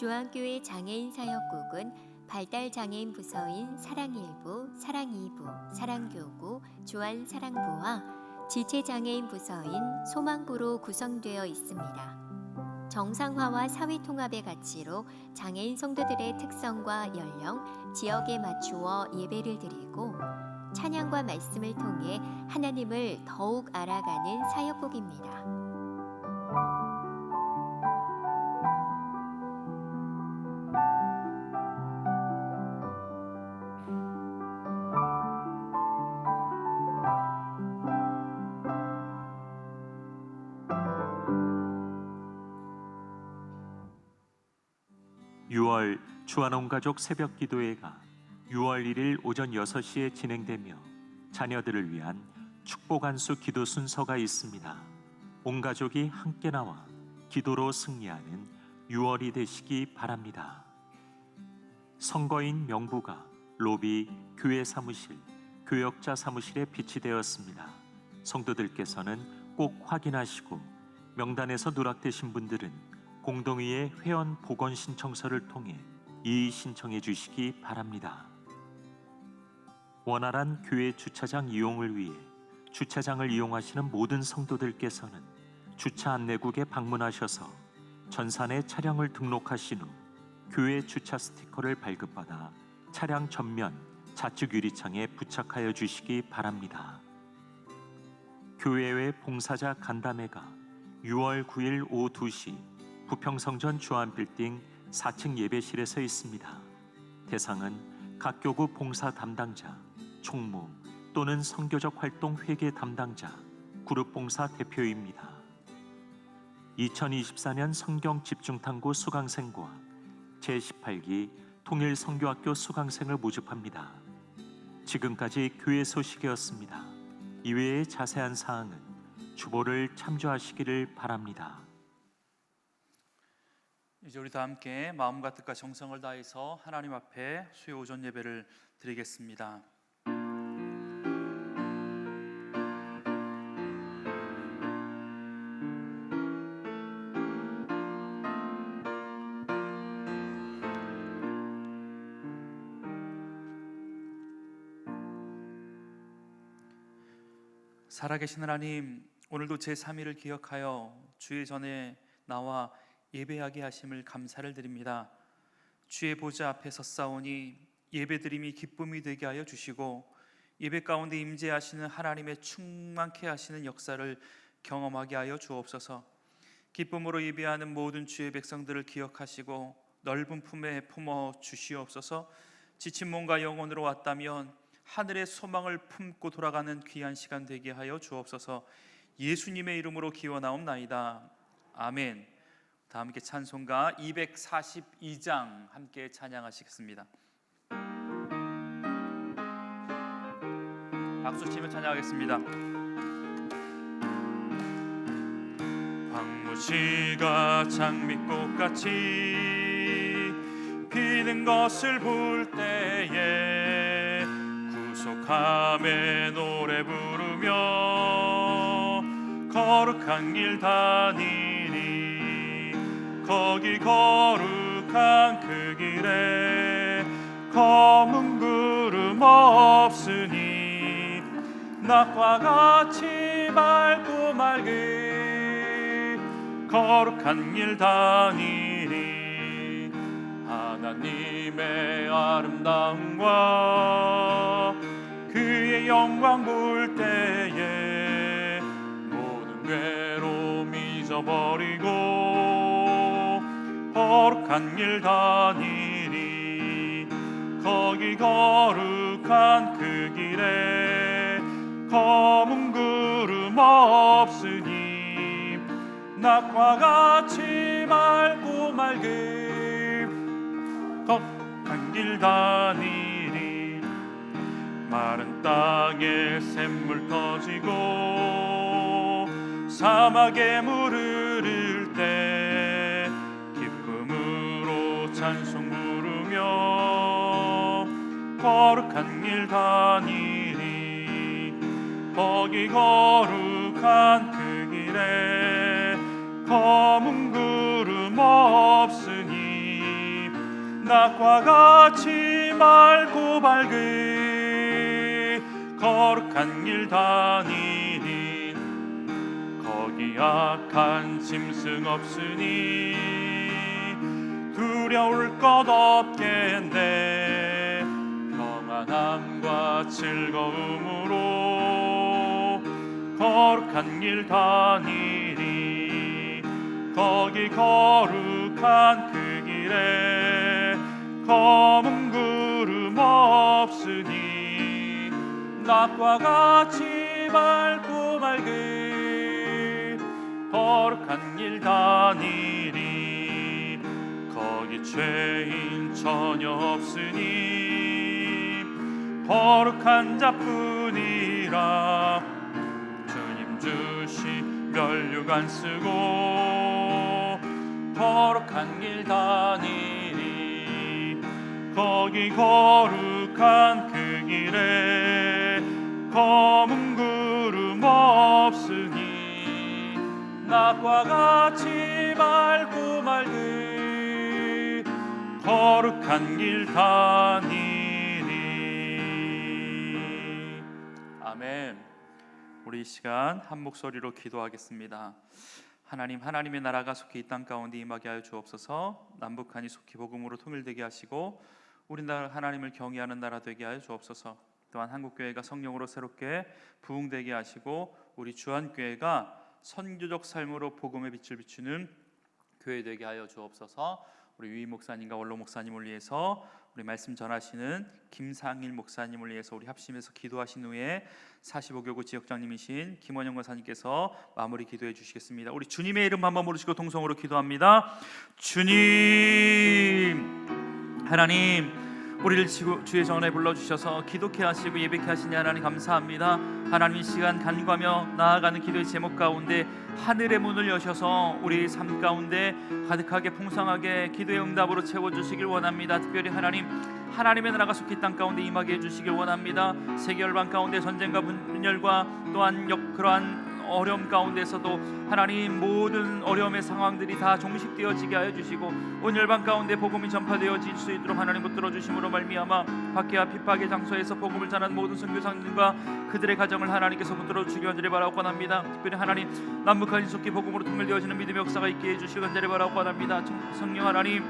중앙교회 장애인 사역국은 발달장애인 부서인 사랑1부, 사랑2부, 사랑교구, 주안사랑부와 지체장애인 부서인 소망부로 구성되어 있습니다. 정상화와 사회통합의 가치로 장애인 성도들의 특성과 연령, 지역에 맞추어 예배를 드리고 찬양과 말씀을 통해 하나님을 더욱 알아가는 사역국입니다. 6월 주안온가족 새벽기도회가 6월 1일 오전 6시에 진행되며 자녀들을 위한 축복 안수 기도 순서가 있습니다. 온 가족이 함께 나와 기도로 승리하는 6월이 되시기 바랍니다. 선거인 명부가 로비, 교회 사무실, 교역자 사무실에 비치되었습니다. 성도들께서는 꼭 확인하시고 명단에서 누락되신 분들은 공동의회 회원 복원 신청서를 통해 이의 신청해 주시기 바랍니다. 원활한 교회 주차장 이용을 위해 주차장을 이용하시는 모든 성도들께서는 주차 안내국에 방문하셔서 전산에 차량을 등록하신 후 교회 주차 스티커를 발급받아 차량 전면 좌측 유리창에 부착하여 주시기 바랍니다. 교회외 봉사자 간담회가 6월 9일 오후 2시 부평성전 주안빌딩 4층 예배실에서 있습니다. 대상은 각 교구 봉사 담당자, 총무 또는 선교적 활동 회계 담당자, 그룹 봉사 대표입니다. 2024년 성경 집중탐구 수강생과 제18기 통일 선교학교 수강생을 모집합니다. 지금까지 교회 소식이었습니다. 이외의 자세한 사항은 주보를 참조하시기를 바랍니다. 이제 우리 다 함께 마음과 뜻과 정성을 다해서 하나님 앞에 수요 오전 예배를 드리겠습니다. 살아계신 하나님, 오늘도 제3일을 기억하여 주의 전에 나와 예배하게 하심을 감사를 드립니다. 주의 보좌 앞에 섰사오니 예배드림이 기쁨이 되게 하여 주시고 예배 가운데 임재하시는 하나님의 충만케 하시는 역사를 경험하게 하여 주옵소서. 기쁨으로 예배하는 모든 주의 백성들을 기억하시고 넓은 품에 품어 주시옵소서. 지친 몸과 영혼으로 왔다면 하늘의 소망을 품고 돌아가는 귀한 시간 되게 하여 주옵소서. 예수님의 이름으로 기원하옵나이다. 아멘. 다 함께 찬송가 242장 함께 찬양하시겠습니다. 박수 치며 찬양하겠습니다. 황무지가 장미꽃같이 피는 것을 볼 때에 구속함에 노래 부르며 거룩한 길 다니니 거기 거룩한 그 길에 검은 구름 없으니 낮과 같이 맑고 맑은 거룩한 길 다니니 하나님의 아름다움과 그의 영광 볼 때에 모든 괴로움 잊어버리고 거룩한 길 다니니 거기 거룩한 그 길에 검은 구름 없으니 낮과 같이 맑고 맑은 거룩한 길 다니니 마른 땅에 샘물 터지고 사막에 물 흐를 때 기쁨으로 찬송 부르며 거룩한 길 다니니 거기 거룩한 그 길에 검은 구름 없으니 낮과 같이 맑고 밝은 거룩한 길 다니니 거기 악한 짐승 없으니 두려울 것 없겠네. 평안함과 즐거움으로 거룩한 길 다니니 거기 거룩한 그 길에 검은 구름 없으니 낮과 같이 맑고 맑은 거룩한 길 다니니 거기 죄인 전혀 없으니 거룩한 자뿐이라. 주님 주신 면류관 쓰고 거룩한 길 다니니 거기 거룩한 그 길에 검은 구름 없으니 낮과 같이 맑고 맑은 거룩한 길 다니니. 아멘. 우리 이 시간 한 목소리로 기도하겠습니다. 하나님, 하나님의 나라가 속히 이 땅 가운데 임하게 하여 주옵소서. 남북한이 속히 복음으로 통일되게 하시고 우리나라 하나님을 경외하는 나라 되게 하여 주옵소서. 또한 한국교회가 성령으로 새롭게 부흥되게 하시고 우리 주한교회가 선교적 삶으로 복음의 빛을 비추는 교회 되게 하여 주옵소서. 우리 유희 목사님과 원로 목사님을 위해서, 우리 말씀 전하시는 김상일 목사님을 위해서 우리 합심해서 기도하신 후에 45교구 지역장님이신 김원영 권사님께서 마무리 기도해 주시겠습니다. 우리 주님의 이름 한번 부르시고 동성으로 기도합니다. 주님, 하나님, 우리를 주의 전에 불러주셔서 기독해 하시고 예배케 하시니 하나님 감사합니다. 하나님, 이 시간 간구하며 나아가는 기도의 제목 가운데 하늘의 문을 여셔서 우리 삶 가운데 가득하게 풍성하게 기도의 응답으로 채워주시길 원합니다. 특별히 하나님, 하나님의 나라가 속히 땅 가운데 임하게 해주시길 원합니다. 세계 열방 가운데 전쟁과 분열과 또한 그러한 어려움 가운데서도 하나님 모든 어려움의 상황들이 다 종식되어지게 하여 주시고 온 열방 가운데 복음이 전파되어질 수 있도록 하나님 붙들어 주심으로 말미암아 박해와 핍박의 장소에서 복음을 전하는 모든 선교사님과 그들의 가정을 하나님께서 붙들어 주시기 간절히 바라고 원합니다. 특별히 하나님, 남북한이 속히 복음으로 통일되어지는 믿음의 역사가 있게 해주시기 간절히 바라고 원합니다. 성령 하나님,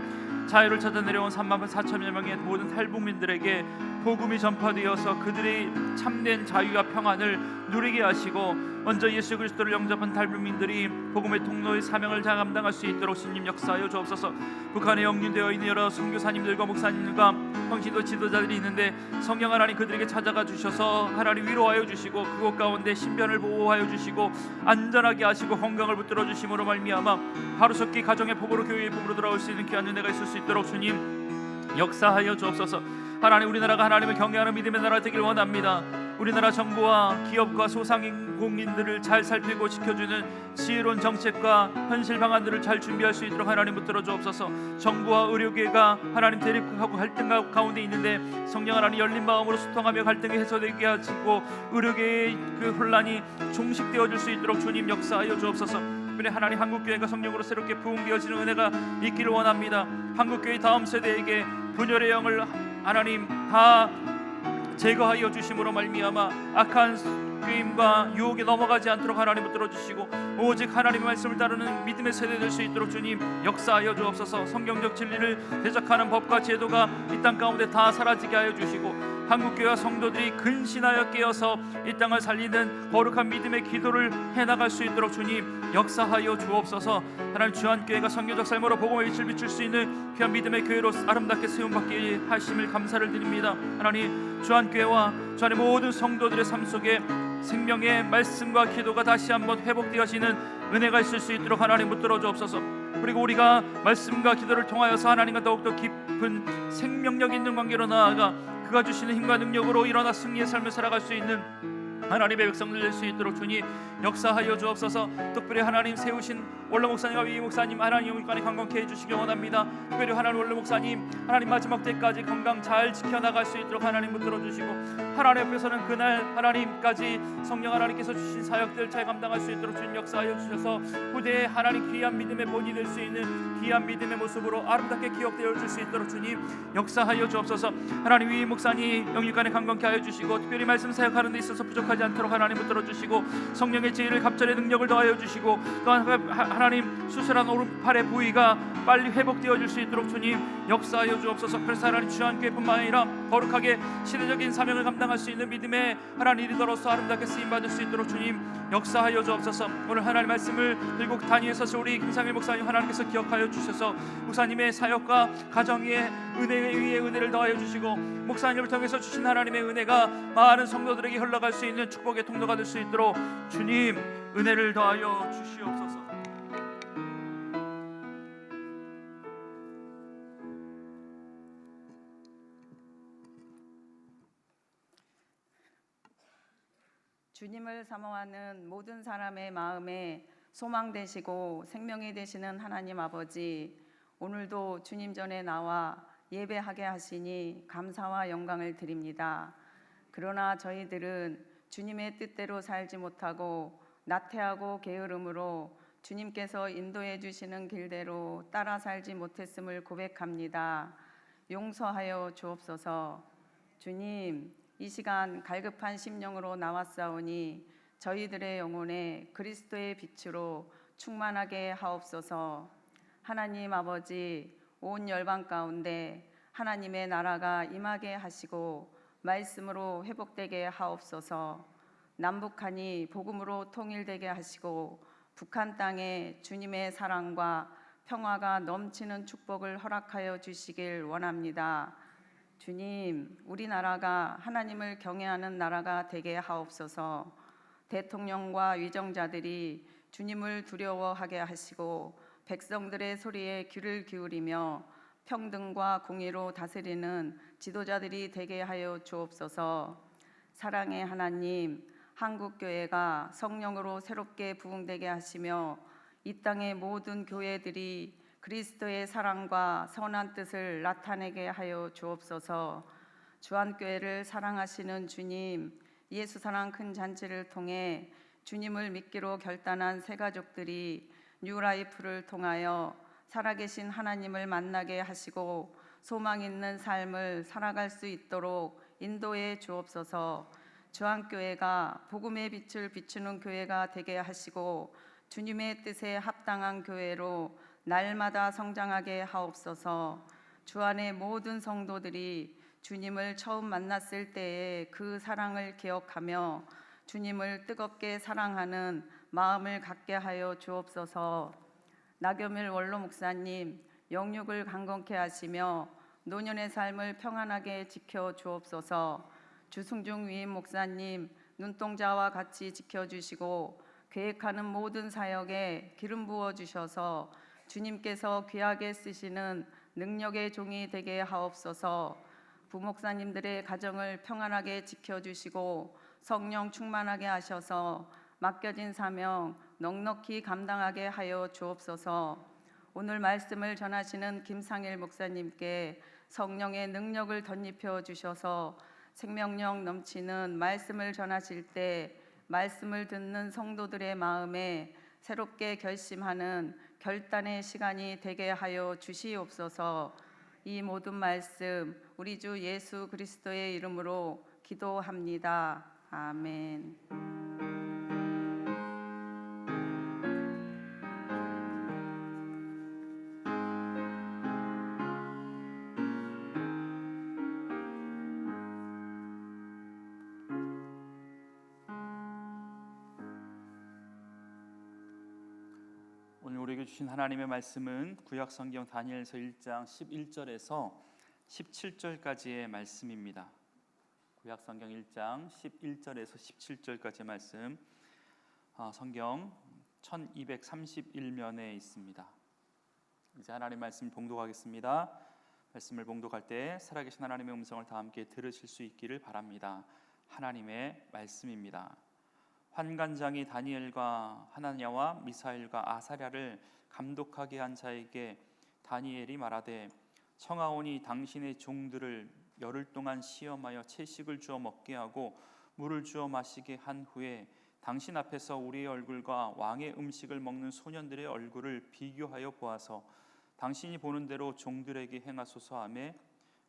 자유를 찾아 내려온 3만 4천여 명의 모든 탈북민들에게 복음이 전파되어서 그들의 참된 자유와 평안을 누리게 하시고 먼저 예수 그리스도를 영접한 탈북민들이 복음의 통로의 사명을 잘 감당할 수 있도록 주님 역사하여 주옵소서. 북한에 영륜되어 있는 여러 선교사님들과 목사님들과 평신도 지도자들이 있는데 성령 하나님, 그들에게 찾아가 주셔서 하나님 위로하여 주시고 그곳 가운데 신변을 보호하여 주시고 안전하게 하시고 건강을 붙들어 주심으로 말미암아 하루속히 가정의 복으로 교회의 복으로 돌아올 수 있는 귀한 은혜가 있을 수 있도록 주님 역사하여 주옵소서. 하나님, 우리나라가 하나님을 경외하는 믿음의 나라 되길 원합니다. 우리나라 정부와 기업과 소상공인들을 잘 살피고 지켜주는 지혜로운 정책과 현실 방안들을 잘 준비할 수 있도록 하나님 붙들어 주옵소서. 정부와 의료계가 하나님 대립하고 갈등 가운데 있는데 성령 하나님 열린 마음으로 소통하며 갈등이 해소되게 하시고 의료계의 그 혼란이 종식되어질 수 있도록 주님 역사하여 주옵소서. 특별히 하나님, 한국교회가 성령으로 새롭게 부흥되어지는 은혜가 있기를 원합니다. 한국교회 다음 세대에게 분열의 영을 하나님 다 제거하여 주심으로 말미암아 악한 꾀임과 유혹에 넘어가지 않도록 하나님 붙들어 주시고 오직 하나님의 말씀을 따르는 믿음의 세대 될 수 있도록 주님 역사하여 주옵소서. 성경적 진리를 대적하는 법과 제도가 이 땅 가운데 다 사라지게 하여 주시고 한국교회와 성도들이 근신하여 깨어서 이 땅을 살리는 거룩한 믿음의 기도를 해나갈 수 있도록 주님 역사하여 주옵소서. 하나님, 주한교회가 선교적 삶으로 복음의 빛을 비출 수 있는 귀한 믿음의 교회로 아름답게 세움받게 하심을 감사를 드립니다. 하나님, 주한교회와 주한의 모든 성도들의 삶 속에 생명의 말씀과 기도가 다시 한번 회복되어지는 은혜가 있을 수 있도록 하나님 붙들어 주옵소서. 그리고 우리가 말씀과 기도를 통하여서 하나님과 더욱더 깊은 생명력 있는 관계로 나아가 그가 주시는 힘과 능력으로 일어나 승리의 삶을 살아갈 수 있는 하나님의 백성들 될 수 있도록 주님 역사하여 주옵소서. 특별히 하나님 세우신 원로 목사님과 위 목사님 하나님 영육간에 강건케 해주시기 원합니다. 특별히 하나님 원로 목사님 하나님 마지막 때까지 건강 잘 지켜나갈 수 있도록 하나님 붙들어 주시고, 하나님 옆에서는 그날 하나님까지 성령 하나님께서 주신 사역들 잘 감당할 수 있도록 주님 역사하여 주셔서 후대에 하나님 귀한 믿음의 본이 될 수 있는 귀한 믿음의 모습으로 아름답게 기억되어 줄 수 있도록 주님 역사하여 주옵소서. 하나님 위 목사님 영육간에 강건케 하여 주시고, 특별히 말씀 사역하는 데 있어서 부족하지 않도록 하나님 붙들어 주시고, 성령의 지혜를 갑절의 능력을 더하여 주시고, 또한 하나님 수술한 오른팔의 부위가 빨리 회복되어 줄 수 있도록 주님 역사하여 주옵소서. 그래서 하나님 주한교회뿐만 아니라 거룩하게 시대적인 사명을 감당할 수 있는 믿음의 하나님 리더로서 아름답게 쓰임받을 수 있도록 주님 역사하여 주옵소서. 오늘 하나님 말씀을 들고 단위에 서서 우리 김상일 목사님 하나님께서 기억하여 주셔서 목사님의 사역과 가정 위에 은혜 위에 은혜를 더하여 주시고, 목사님을 통해서 주신 하나님의 은혜가 많은 성도들에게 흘러갈 수 있는 축복의 통로가 될 수 있도록 주님 은혜를 더하여 주시옵소서. 주님을 사모하는 모든 사람의 마음에 소망 되시고 생명이 되시는 하나님 아버지, 오늘도 주님 전에 나와 예배하게 하시니 감사와 영광을 드립니다. 그러나 저희들은 주님의 뜻대로 살지 못하고 나태하고 게으름으로 주님께서 인도해 주시는 길대로 따라 살지 못했음을 고백합니다. 용서하여 주옵소서. 주님, 이 시간 갈급한 심령으로 나왔사오니 저희들의 영혼에 그리스도의 빛으로 충만하게 하옵소서. 하나님 아버지, 온 열방 가운데 하나님의 나라가 임하게 하시고 말씀으로 회복되게 하옵소서. 남북한이 복음으로 통일되게 하시고 북한 땅에 주님의 사랑과 평화가 넘치는 축복을 허락하여 주시길 원합니다. 주님, 우리나라가 하나님을 경외하는 나라가 되게 하옵소서. 대통령과 위정자들이 주님을 두려워하게 하시고 백성들의 소리에 귀를 기울이며 평등과 공의로 다스리는 지도자들이 되게 하여 주옵소서. 사랑의 하나님, 한국교회가 성령으로 새롭게 부흥되게 하시며 이 땅의 모든 교회들이 그리스도의 사랑과 선한 뜻을 나타내게 하여 주옵소서. 주한교회를 사랑하시는 주님, 예수 사랑 큰 잔치를 통해 주님을 믿기로 결단한 새 가족들이 뉴라이프를 통하여 살아계신 하나님을 만나게 하시고 소망 있는 삶을 살아갈 수 있도록 인도해 주옵소서. 주한교회가 복음의 빛을 비추는 교회가 되게 하시고 주님의 뜻에 합당한 교회로 날마다 성장하게 하옵소서. 주안의 모든 성도들이 주님을 처음 만났을 때의 그 사랑을 기억하며 주님을 뜨겁게 사랑하는 마음을 갖게 하여 주옵소서. 나겸일 원로 목사님, 영육을 강건케 하시며 노년의 삶을 평안하게 지켜 주옵소서. 주승중 위임 목사님, 눈동자와 같이 지켜주시고 계획하는 모든 사역에 기름 부어 주셔서 주님께서 귀하게 쓰시는 능력의 종이 되게 하옵소서. 부목사님들의 가정을 평안하게 지켜주시고 성령 충만하게 하셔서 맡겨진 사명 넉넉히 감당하게 하여 주옵소서. 오늘 말씀을 전하시는 김상일 목사님께 성령의 능력을 덧입혀 주셔서 생명력 넘치는 말씀을 전하실 때 말씀을 듣는 성도들의 마음에 새롭게 결심하는 결단의 시간이 되게 하여 주시옵소서. 이 모든 말씀 우리 주 예수 그리스도의 이름으로 기도합니다. 아멘. 오늘 우리에게 주신 하나님의 말씀은 구약성경 다니엘서 1장 11절에서 17절까지의 말씀입니다. 구약성경 1장 11절에서 17절까지의 말씀, 성경 1231면에 있습니다. 이제 하나님 말씀 봉독하겠습니다. 말씀을 봉독할 때 살아계신 하나님의 음성을 다 함께 들으실 수 있기를 바랍니다. 하나님의 말씀입니다. 환관장이 다니엘과 하나냐와 미사엘과 아사랴를 감독하게 한 자에게 다니엘이 말하되 청하오니 당신의 종들을 열흘 동안 시험하여 채식을 주어 먹게 하고 물을 주어 마시게 한 후에 당신 앞에서 우리의 얼굴과 왕의 음식을 먹는 소년들의 얼굴을 비교하여 보아서 당신이 보는 대로 종들에게 행하소서 하매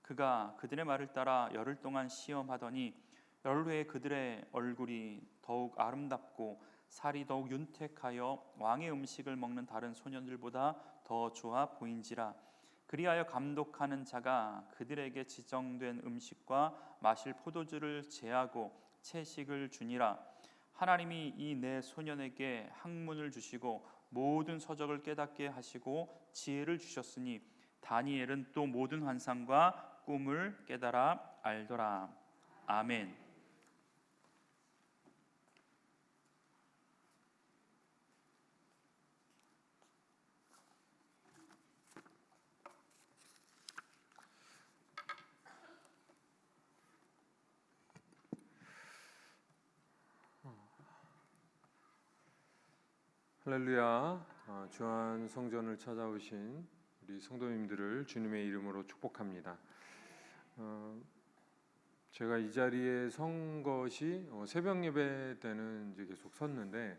그가 그들의 말을 따라 열흘 동안 시험하더니 열흘 후에 그들의 얼굴이 더욱 아름답고 살이 더욱 윤택하여 왕의 음식을 먹는 다른 소년들보다 더 좋아 보인지라. 그리하여 감독하는 자가 그들에게 지정된 음식과 마실 포도주를 제하고 채식을 주니라. 하나님이 이 네 소년에게 학문을 주시고 모든 서적을 깨닫게 하시고 지혜를 주셨으니 다니엘은 또 모든 환상과 꿈을 깨달아 알더라. 아멘. 할렐루야. 주한 성전을 찾아오신 우리 성도님들을 주님의 이름으로 축복합니다. 제가 이 자리에 선 것이 새벽 예배 때는 이제 계속 섰는데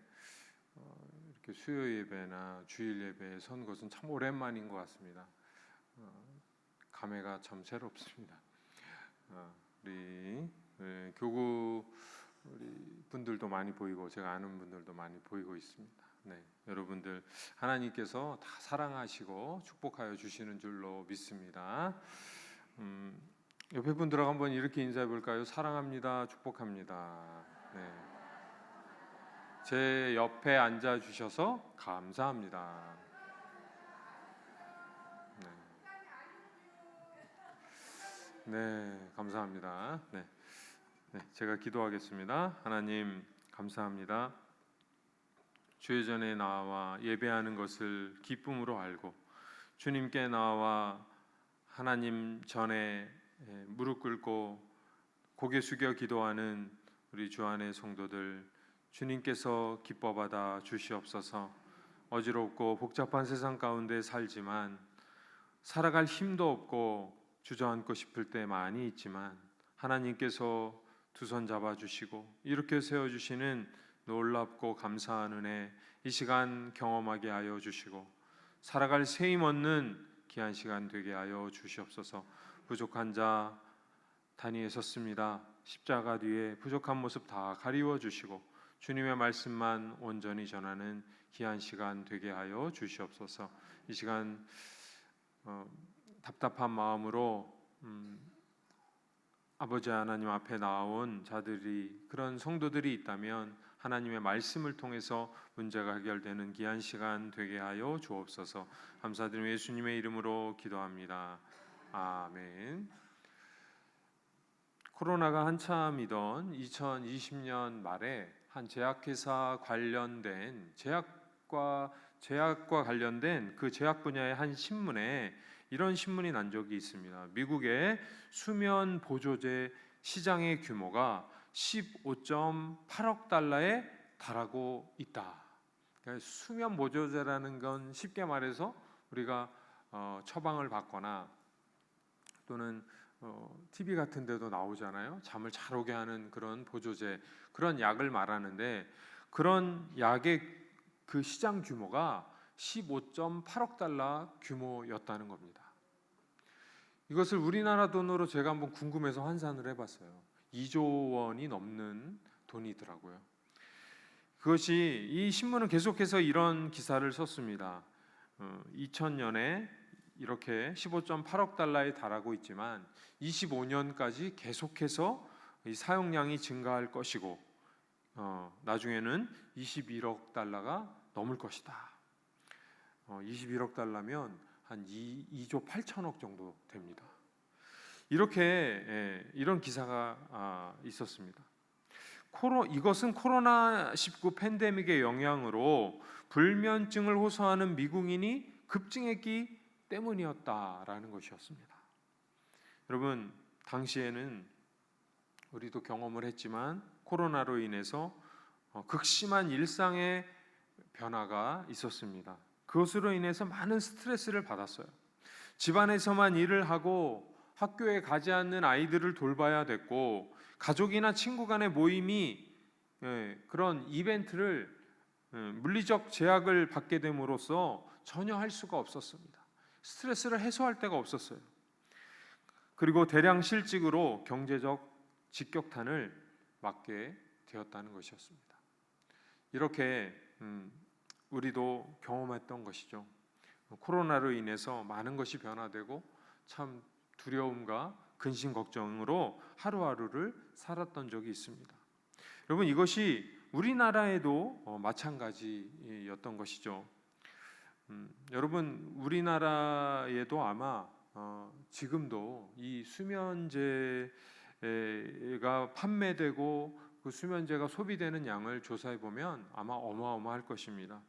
이렇게 수요 예배나 주일 예배에 선 것은 참 오랜만인 것 같습니다. 감회가 참 새롭습니다. 우리 교구 우리 분들도 많이 보이고 제가 아는 분들도 많이 보이고 있습니다. 네, 여러분들 하나님께서 다 사랑하시고 축복하여 주시는 줄로 믿습니다. 옆에 분들하고 한번 이렇게 인사해 볼까요? 사랑합니다, 축복합니다. 네. 제 옆에 앉아 주셔서 감사합니다. 네, 감사합니다. 네, 제가 기도하겠습니다. 하나님 감사합니다. 주의 전에 나와 예배하는 것을 기쁨으로 알고 주님께 나와 하나님 전에 무릎 꿇고 고개 숙여 기도하는 우리 주 안의 성도들 주님께서 기뻐 받아 주시옵소서. 어지럽고 복잡한 세상 가운데 살지만 살아갈 힘도 없고 주저앉고 싶을 때 많이 있지만 하나님께서 두 손 잡아주시고 이렇게 세워주시는 놀랍고 감사한 은혜 이 시간 경험하게 하여 주시고 살아갈 셈 얻는 귀한 시간 되게 하여 주시옵소서. 부족한 자 단위에 섰습니다. 십자가 뒤에 부족한 모습 다 가리워 주시고 주님의 말씀만 온전히 전하는 귀한 시간 되게 하여 주시옵소서. 이 시간 답답한 마음으로 아버지 하나님 앞에 나온 자들이 그런 성도들이 있다면 하나님의 말씀을 통해서 문제가 해결되는 귀한 시간 되게 하여 주옵소서. 감사드리며 예수님의 이름으로 기도합니다. 아멘. 코로나가 한참이던 2020년 말에 한 제약회사 관련된 제약과 관련된 그 제약 분야의 한 신문에 이런 신문이 난 적이 있습니다. 미국의 수면 보조제 시장의 규모가 15.8억 달러에 달하고 있다. 그러니까 수면 보조제라는 건 쉽게 말해서 우리가 처방을 받거나 또는 TV 같은 데도 나오잖아요. 잠을 잘 오게 하는 그런 보조제, 그런 약을 말하는데 그런 약의 그 시장 규모가 15.8억 달러 규모였다는 겁니다. 이것을 우리나라 돈으로 제가 한번 궁금해서 환산을 해봤어요. 2조 원이 넘는 돈이더라고요. 그것이 이 신문은 계속해서 이런 기사를 썼습니다. 2000년에 이렇게 15.8억 달러에 달하고 있지만 25년까지 계속해서 이 사용량이 증가할 것이고 나중에는 21억 달러가 넘을 것이다. 21억 달러면 한 2조 8천억 정도 됩니다. 이렇게 이런 기사가 있었습니다. 이것은 코로나19 팬데믹의 영향으로 불면증을 호소하는 미국인이 급증했기 때문이었다라는 것이었습니다. 여러분, 당시에는 우리도 경험을 했지만 코로나로 인해서 극심한 일상의 변화가 있었습니다. 그것으로 인해서 많은 스트레스를 받았어요. 집안에서만 일을 하고 학교에 가지 않는 아이들을 돌봐야 됐고, 가족이나 친구 간의 모임이 그런 이벤트를 물리적 제약을 받게 됨으로써 전혀 할 수가 없었습니다. 스트레스를 해소할 데가 없었어요. 그리고 대량 실직으로 경제적 직격탄을 맞게 되었다는 것이었습니다. 이렇게 우리도 경험했던 것이죠. 코로나로 인해서 많은 것이 변화되고 참 두려움과 근심 걱정으로 하루하루를 살았던 적이 있습니다. 여러분, 이것이 우리나라에도 마찬가지였던 것이죠. 여러분, 우리나라에도 아마 지금도 이 수면제가 판매되고 그 수면제가 소비되는 양을 조사해 보면 아마 어마어마할 것입니다.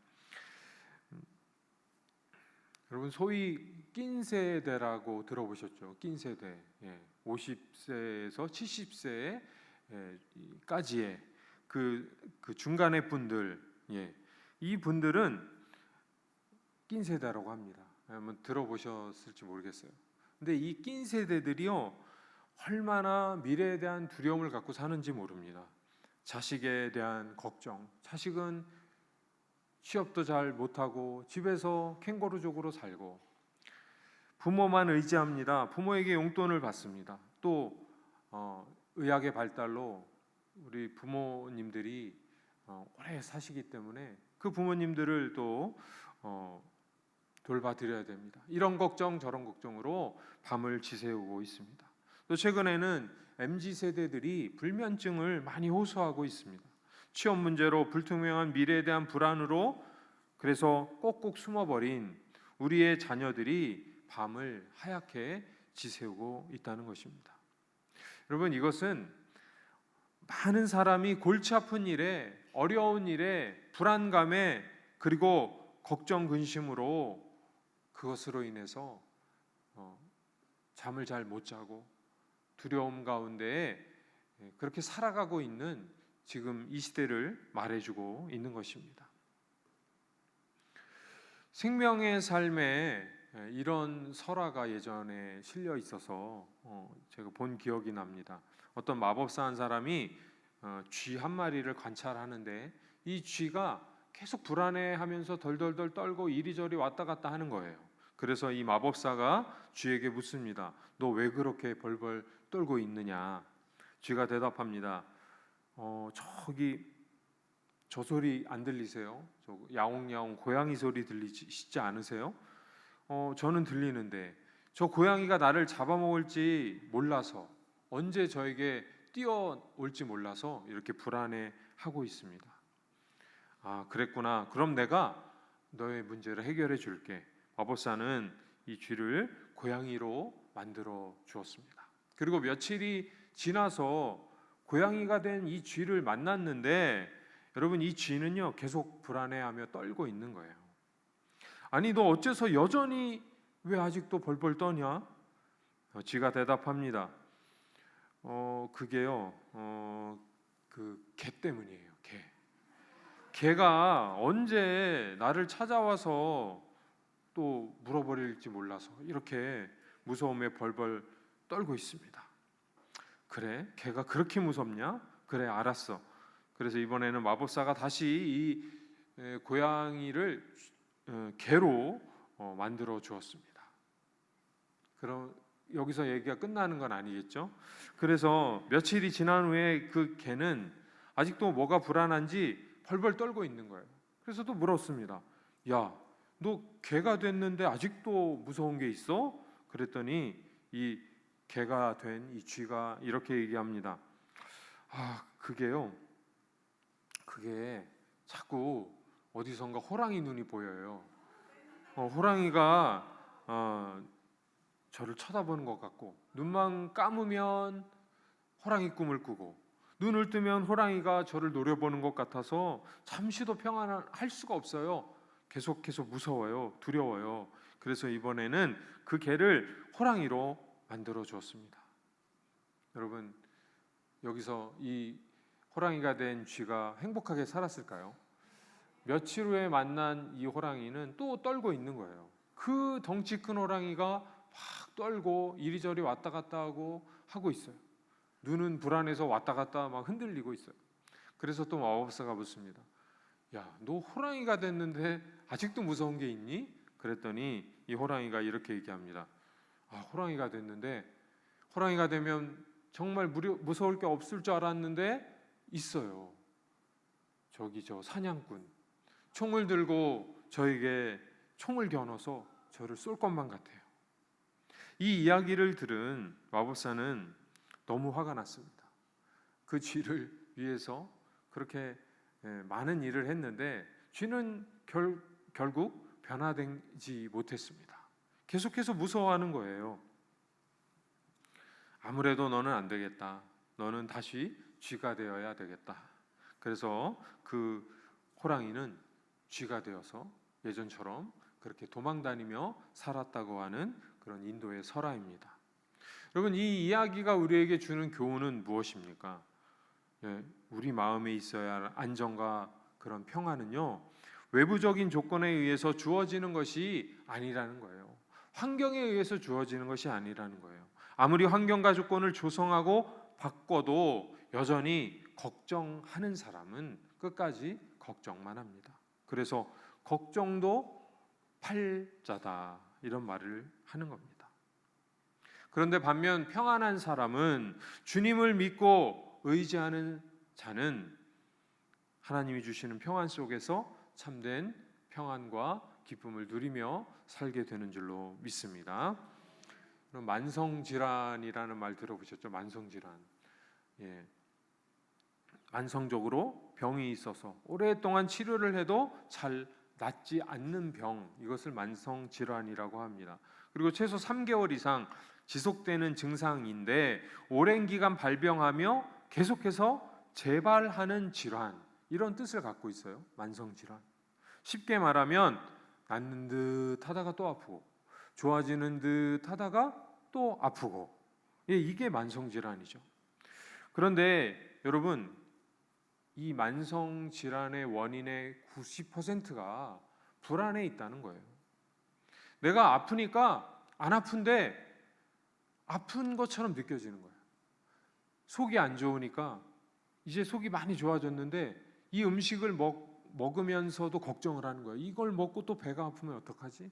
여러분, 소위 낀 세대라고 들어보셨죠? 낀 세대, 50세에서 70세까지의 그 중간의 분들, 이 분들은 낀 세대라고 합니다. 한번 들어보셨을지 모르겠어요. 근데 이 낀 세대들이요, 얼마나 미래에 대한 두려움을 갖고 사는지 모릅니다. 자식에 대한 걱정, 자식은 취업도 잘 못하고 집에서 캥거루족으로 살고, 부모만 의지합니다. 부모에게 용돈을 받습니다. 또 의학의 발달로 우리 부모님들이 오래 사시기 때문에 그 부모님들을 또 돌봐드려야 됩니다. 이런 걱정 저런 걱정으로 밤을 지새우고 있습니다. 또 최근에는 MZ세대들이 불면증을 많이 호소하고 있습니다. 취업 문제로 불투명한 미래에 대한 불안으로 그래서 꼭꼭 숨어버린 우리의 자녀들이 밤을 하얗게 지새우고 있다는 것입니다. 여러분, 이것은 많은 사람이 골치 아픈 일에, 어려운 일에, 불안감에, 그리고 걱정 근심으로 그것으로 인해서 잠을 잘 못 자고 두려움 가운데에 그렇게 살아가고 있는 지금 이 시대를 말해주고 있는 것입니다. 생명의 삶에 이런 설화가 예전에 실려 있어서 제가 본 기억이 납니다. 어떤 마법사 한 사람이 쥐 한 마리를 관찰하는데 이 쥐가 계속 불안해하면서 덜덜덜 떨고 이리저리 왔다 갔다 하는 거예요. 그래서 이 마법사가 쥐에게 묻습니다. 너 왜 그렇게 벌벌 떨고 있느냐? 쥐가 대답합니다. 저기 저 소리 안 들리세요? 저 야옹야옹 고양이 소리 들리시지 않으세요? 저는 들리는데 저 고양이가 나를 잡아먹을지 몰라서, 언제 저에게 뛰어올지 몰라서 이렇게 불안해하고 있습니다. 아, 그랬구나. 그럼 내가 너의 문제를 해결해 줄게. 마법사는 이 쥐를 고양이로 만들어 주었습니다. 그리고 며칠이 지나서 고양이가 된 이 쥐를 만났는데, 여러분, 이 쥐는요 계속 불안해하며 떨고 있는 거예요. 아니, 너 어째서 여전히 왜 아직도 벌벌 떠냐? 쥐가 대답합니다. 그게요 그 개 때문이에요. 개가 언제 나를 찾아와서 또 물어버릴지 몰라서 이렇게 무서움에 벌벌 떨고 있습니다. 그래? 개가 그렇게 무섭냐? 그래, 알았어. 그래서 이번에는 마법사가 다시 이 고양이를 개로 만들어 주었습니다. 그럼 여기서 얘기가 끝나는 건 아니겠죠? 그래서 며칠이 지난 후에 그 개는 아직도 뭐가 불안한지 벌벌 떨고 있는 거예요. 그래서 또 물었습니다. 야, 너 개가 됐는데 아직도 무서운 게 있어? 그랬더니 이 개가 된 이 쥐가 이렇게 얘기합니다. 그게 자꾸 어디선가 호랑이 눈이 보여요. 호랑이가 저를 쳐다보는 것 같고, 눈만 감으면 호랑이 꿈을 꾸고, 눈을 뜨면 호랑이가 저를 노려보는 것 같아서 잠시도 평안할 수가 없어요. 계속 무서워요. 두려워요. 그래서 이번에는 그 개를 호랑이로 만들어 주었습니다. 여러분, 여기서 이 호랑이가 된 쥐가 행복하게 살았을까요? 며칠 후에 만난 이 호랑이는 또 떨고 있는 거예요. 그 덩치 큰 호랑이가 막 떨고 이리저리 왔다 갔다 하고 있어요. 눈은 불안해서 왔다 갔다 막 흔들리고 있어요. 그래서 또 마법사가 묻습니다. 야, 너 호랑이가 됐는데 아직도 무서운 게 있니? 그랬더니 이 호랑이가 이렇게 얘기합니다. 아, 호랑이가 됐는데 호랑이가 되면 정말 무서울 게 없을 줄 알았는데 있어요. 저기 저 사냥꾼 총을 들고 저에게 총을 겨눠서 저를 쏠 것만 같아요. 이 이야기를 들은 마법사는 너무 화가 났습니다. 그 쥐를 위해서 그렇게 많은 일을 했는데 쥐는 결국 변화되지 못했습니다. 계속해서 무서워하는 거예요. 아무래도 너는 안 되겠다. 너는 다시 쥐가 되어야 되겠다. 그래서 그 호랑이는 쥐가 되어서 예전처럼 그렇게 도망다니며 살았다고 하는 그런 인도의 설화입니다. 여러분, 이 이야기가 우리에게 주는 교훈은 무엇입니까? 우리 마음에 있어야 할 안정과 그런 평안은요, 외부적인 조건에 의해서 주어지는 것이 아니라는 거예요. 환경에 의해서 주어지는 것이 아니라는 거예요. 아무리 환경과 조건을 조성하고 바꿔도 여전히 걱정하는 사람은 끝까지 걱정만 합니다. 그래서 걱정도 팔자다, 이런 말을 하는 겁니다. 그런데 반면 평안한 사람은, 주님을 믿고 의지하는 자는 하나님이 주시는 평안 속에서 참된 평안과 기쁨을 누리며 살게 되는 줄로 믿습니다. 그럼 만성질환이라는 말 들어보셨죠? 만성질환. 만성적으로 병이 있어서 오랫동안 치료를 해도 잘 낫지 않는 병, 이것을 만성질환이라고 합니다. 그리고 최소 3개월 이상 지속되는 증상인데 오랜 기간 발병하며 계속해서 재발하는 질환, 이런 뜻을 갖고 있어요. 만성질환. 쉽게 말하면 낫는 듯 하다가 또 아프고, 좋아지는 듯 하다가 또 아프고, 이게 만성질환이죠. 그런데 여러분, 이 만성질환의 원인의 90%가 불안에 있다는 거예요. 내가 아프니까 안 아픈데 아픈 것처럼 느껴지는 거예요. 속이 안 좋으니까 이제 속이 많이 좋아졌는데 이 음식을 먹으면서도 걱정을 하는 거예요. 이걸 먹고 또 배가 아프면 어떡하지?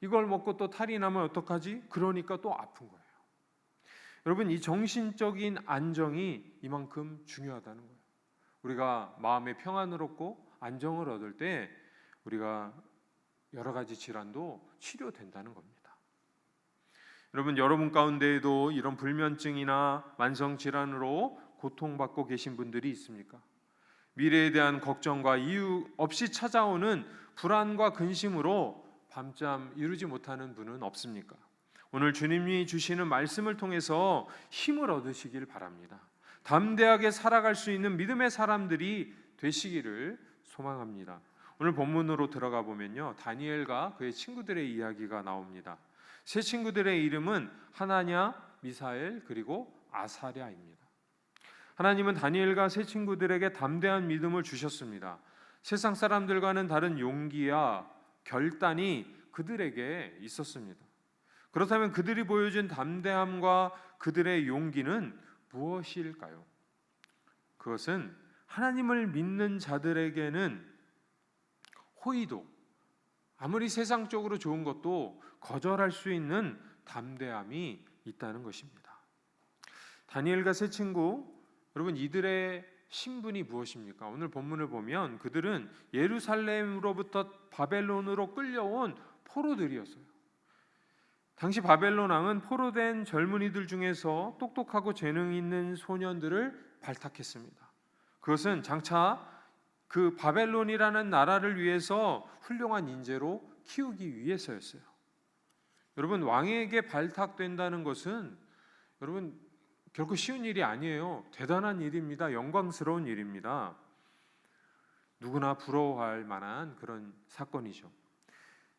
이걸 먹고 또 탈이 나면 어떡하지? 그러니까 또 아픈 거예요. 여러분, 이 정신적인 안정이 이만큼 중요하다는 거예요. 우리가 마음의 평안을 얻고 안정을 얻을 때 우리가 여러 가지 질환도 치료된다는 겁니다. 여러분 가운데에도 이런 불면증이나 만성 질환으로 고통받고 계신 분들이 있습니까? 미래에 대한 걱정과 이유 없이 찾아오는 불안과 근심으로 밤잠 이루지 못하는 분은 없습니까? 오늘 주님이 주시는 말씀을 통해서 힘을 얻으시길 바랍니다. 담대하게 살아갈 수 있는 믿음의 사람들이 되시기를 소망합니다. 오늘 본문으로 들어가 보면요, 다니엘과 그의 친구들의 이야기가 나옵니다. 세 친구들의 이름은 하나냐, 미사엘, 그리고 아사랴입니다. 하나님은 다니엘과 세 친구들에게 담대한 믿음을 주셨습니다. 세상 사람들과는 다른 용기와 결단이 그들에게 있었습니다. 그렇다면 그들이 보여준 담대함과 그들의 용기는 무엇일까요? 그것은 하나님을 믿는 자들에게는 호의도, 아무리 세상적으로 좋은 것도 거절할 수 있는 담대함이 있다는 것입니다. 다니엘과 세 친구, 여러분, 이들의 신분이 무엇입니까? 오늘 본문을 보면 그들은 예루살렘으로부터 바벨론으로 끌려온 포로들이었어요. 당시 바벨론 왕은 포로된 젊은이들 중에서 똑똑하고 재능 있는 소년들을 발탁했습니다. 그것은 장차 그 바벨론이라는 나라를 위해서 훌륭한 인재로 키우기 위해서였어요. 여러분, 왕에게 발탁된다는 것은 여러분 결코 쉬운 일이 아니에요. 대단한 일입니다. 영광스러운 일입니다. 누구나 부러워할 만한 그런 사건이죠.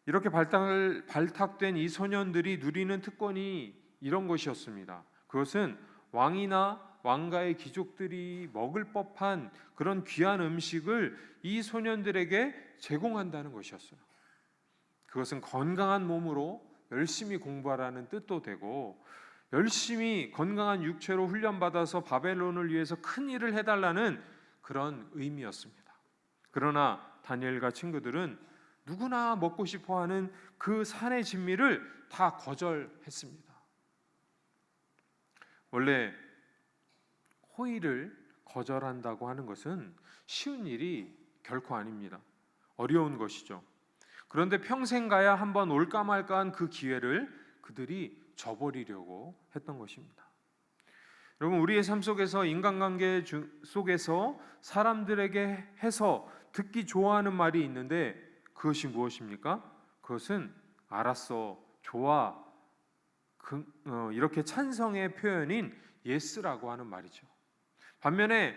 이렇게 발탁된 이 소년들이 누리는 특권이 이런 것이었습니다. 그것은 왕이나 왕가의 귀족들이 먹을 법한 그런 귀한 음식을 이 소년들에게 제공한다는 것이었어요. 그것은 건강한 몸으로 열심히 공부하라는 뜻도 되고, 열심히 건강한 육체로 훈련받아서 바벨론을 위해서 큰 일을 해달라는 그런 의미였습니다. 그러나 다니엘과 친구들은 누구나 먹고 싶어하는 그 산의 진미를 다 거절했습니다. 원래 호의를 거절한다고 하는 것은 쉬운 일이 결코 아닙니다. 어려운 것이죠. 그런데 평생 가야 한번 올까 말까한 그 기회를 그들이 저버리려고 했던 것입니다. 여러분, 우리의 삶 속에서, 인간관계 속에서 사람들에게 해서 듣기 좋아하는 말이 있는데 그것이 무엇입니까? 그것은 알았어, 좋아, 이렇게 찬성의 표현인 yes라고 하는 말이죠. 반면에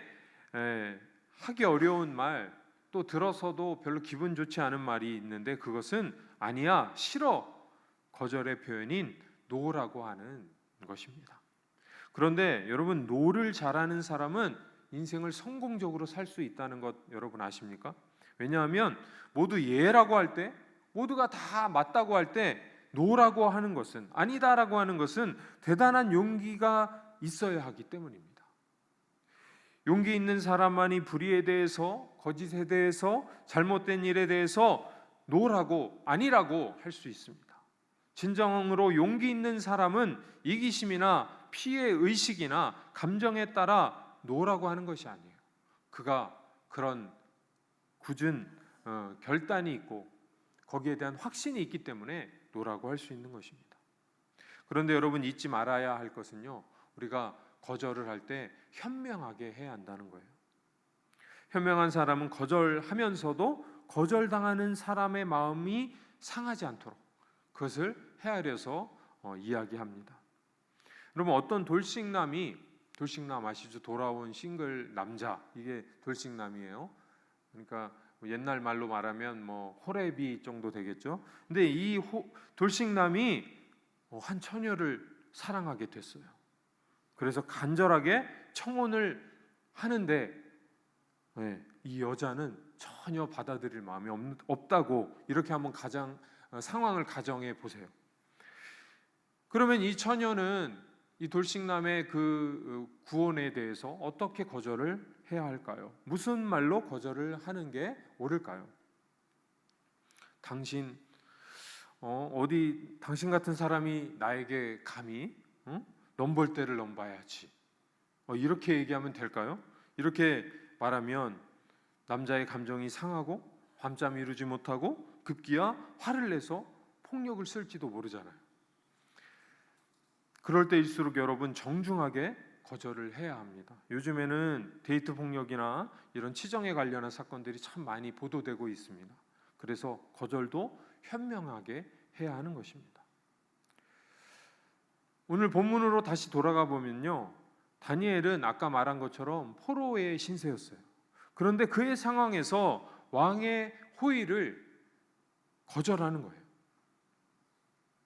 하기 어려운 말, 또 들어서도 별로 기분 좋지 않은 말이 있는데 그것은 아니야, 싫어, 거절의 표현인 no라고 하는 것입니다. 그런데 여러분, no를 잘하는 사람은 인생을 성공적으로 살 수 있다는 것 여러분 아십니까? 왜냐하면 모두 예라고 할 때, 모두가 다 맞다고 할 때 no라고 하는 것은, 아니다라고 하는 것은 대단한 용기가 있어야 하기 때문입니다. 용기 있는 사람만이 불의에 대해서, 거짓에 대해서, 잘못된 일에 대해서 no라고, 아니라고 할 수 있습니다. 진정으로 용기 있는 사람은 이기심이나 피해 의식이나 감정에 따라 no라고 하는 것이 아니에요. 그가 그런 굳은 결단이 있고 거기에 대한 확신이 있기 때문에 no라고 할 수 있는 것입니다. 그런데 여러분, 잊지 말아야 할 것은요, 우리가 거절을 할 때 현명하게 해야 한다는 거예요. 현명한 사람은 거절하면서도 거절당하는 사람의 마음이 상하지 않도록 그것을 헤아려서 이야기합니다. 여러분, 어떤 돌싱남 아시죠? 돌아온 싱글 남자, 이게 돌싱남이에요. 그러니까 옛날 말로 말하면 호레비 정도 되겠죠. 근데 이 돌싱남이 한 처녀를 사랑하게 됐어요. 그래서 간절하게 청혼을 하는데 이 여자는 전혀 받아들일 마음이 없다고, 이렇게 한번 상황을 가정해 보세요. 그러면 이 처녀는 이 돌싱남의 그 구원에 대해서 어떻게 거절을 해야 할까요? 무슨 말로 거절을 하는 게 옳을까요? 당신 당신 같은 사람이 나에게 감히 넘볼 때를 넘봐야지, 이렇게 얘기하면 될까요? 이렇게 말하면 남자의 감정이 상하고 밤잠 이루지 못하고 급기야 화를 내서 폭력을 쓸지도 모르잖아요. 그럴 때일수록 여러분, 정중하게 거절을 해야 합니다. 요즘에는 데이트 폭력이나 이런 치정에 관련한 사건들이 참 많이 보도되고 있습니다. 그래서 거절도 현명하게 해야 하는 것입니다. 오늘 본문으로 다시 돌아가 보면요, 다니엘은 아까 말한 것처럼 포로의 신세였어요. 그런데 그의 상황에서 왕의 호의를 거절하는 거예요.